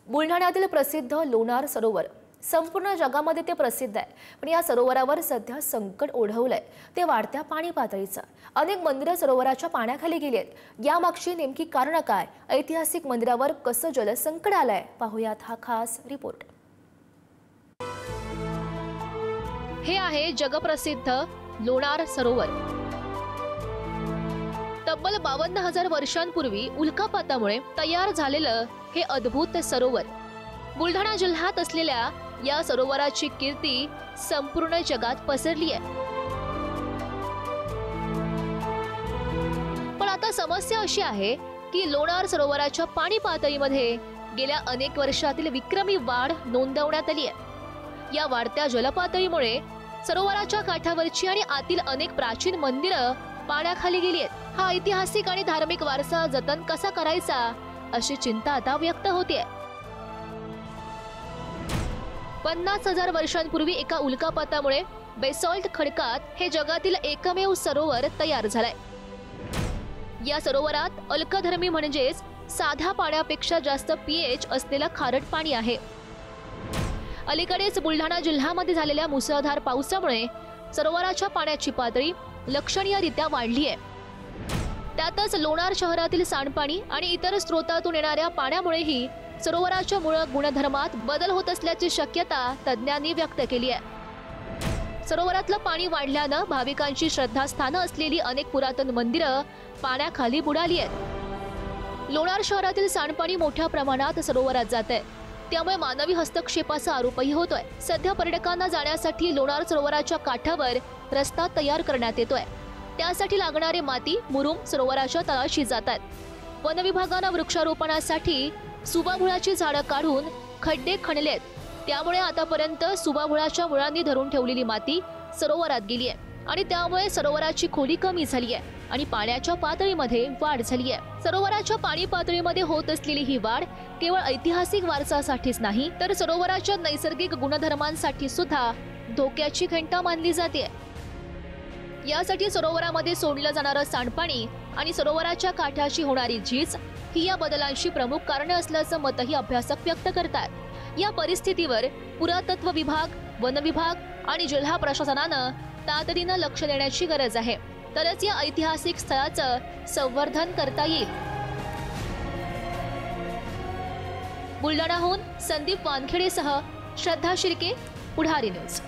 बुलढाण्यातील प्रसिद्ध लोणार सरोवर संपूर्ण जगामध्ये ते प्रसिद्ध आहे, पण या सरोवरावर सध्या संकट ओढवलंय ते वाढत्या पाणी पातळीचं। अनेक मंदिरं सरोवराच्या पाण्याखाली गेली आहेत। यामागची नेमकी कारणं काय? ऐतिहासिक मंदिरावर कसं जलसंकट आलंय? पाहूयात हा खास रिपोर्ट। हे आहे जगप्रसिद्ध लोणार सरोवर। तब्बल 52,000 वर्षांपूर्वी उल्कापातामुळे तयार झालेलं हे अद्भुत सरोवर बुलढाणा जिल्ह्यात असलेल्या या सरोवराची कीर्ती संपूर्ण जगात पसरली आहे। पण आता समस्या अशी आहे की लोणार सरोवराच्या पाणी पातळीमध्ये गेल्या अनेक वर्षातील विक्रमी वाढ नोंदवण्यात आली आहे। या वाढत्या जलपातळीमुळे सरोवराच्या काठावरची आणि आतील अनेक प्राचीन मंदिरं पाण्याखाली गेली आहेत। हा ऐतिहासिक आणि धार्मिक वारसा जतन कसा करायचा अशी चिंता आता व्यक्त होते। 50,000 वर्षांपूर्वी एका उल्कापातामुळे बेसॉल्ट खडकात हे जगातील एकमेव सरोवर तयार झालंय। या सरोवरात अल्कधर्मी म्हणजेच साध्या पाण्यापेक्षा जास्त पीएच असलेलं खारट पाणी आहे। अलीकडेच बुलढाणा जिल्ह्यामध्ये झालेल्या मुसळधार पावसामुळे सरोवराच्या पाण्याची पातळी लक्षणीयरित्या वाढली आहे। त्यातच लोणार शहरातील सांडपाणी आणि इतर स्रोतातून येणाऱ्या पाण्यामुळेही सरोवराच्या मूळ गुणधर्मात बदल होत असल्याची शक्यता तज्ञांनी व्यक्त केली आहे। सरोवरातलं पाणी वाढल्यानं भाविकांची श्रद्धास्थानं असलेली अनेक पुरातन मंदिरं पाण्याखाली बुडाली आहेत। लोणार शहरातील सांडपाणी मोठ्या प्रमाणात सरोवरात जातंय, त्यामुळे मानवी हस्तक्षेपाचा आरोपही होतोय। सध्या पर्यटकांना जाण्यासाठी लोणार सरोवराच्या काठावर रस्ता तयार करण्यात येतोय। त्यासाठी लागणारे माती मुरुम सरोवराच्या तळाशी जातात। वन विभागानं वृक्षारोपणासाठी सुबाभुळाची झाडं काढून खड्डे खणलेत, त्यामुळे आतापर्यंत सुबाभुळाच्या मुळांनी धरून ठेवलेली माती सरोवरात गेली आहे आणि त्यामुळे सरोवराची खोली कमी झाली आहे आणि पाण्याच्या पातळीमध्ये वाढ झाली आहे। सरोवराच्या पाणी पातळीमध्ये होत असलेली ही वाढ केवळ ऐतिहासिक वारसासाठीच नाही, तर सरोवराच्या नैसर्गिक गुणधर्मांसाठी सुद्धा धोक्याची घंटा मानली जाते। यासाठी सरोवरामध्ये सोडलं जाणारं सांडपाणी आणि सरोवराच्या काठाशी होणारी झीज ही या बदलांची प्रमुख कारणे असल्याचं मतही अभ्यासक व्यक्त करतात। या परिस्थितीवर पुरातत्व विभाग, वन विभाग आणि जिल्हा प्रशासनानं तातडीनं लक्ष देण्याची गरज आहे, तरच या ऐतिहासिक स्थळाचं संवर्धन करता येईल। बुलढाणाहून संदीप वानखेडेसह श्रद्धा शिर्के, पुढारी न्यूज।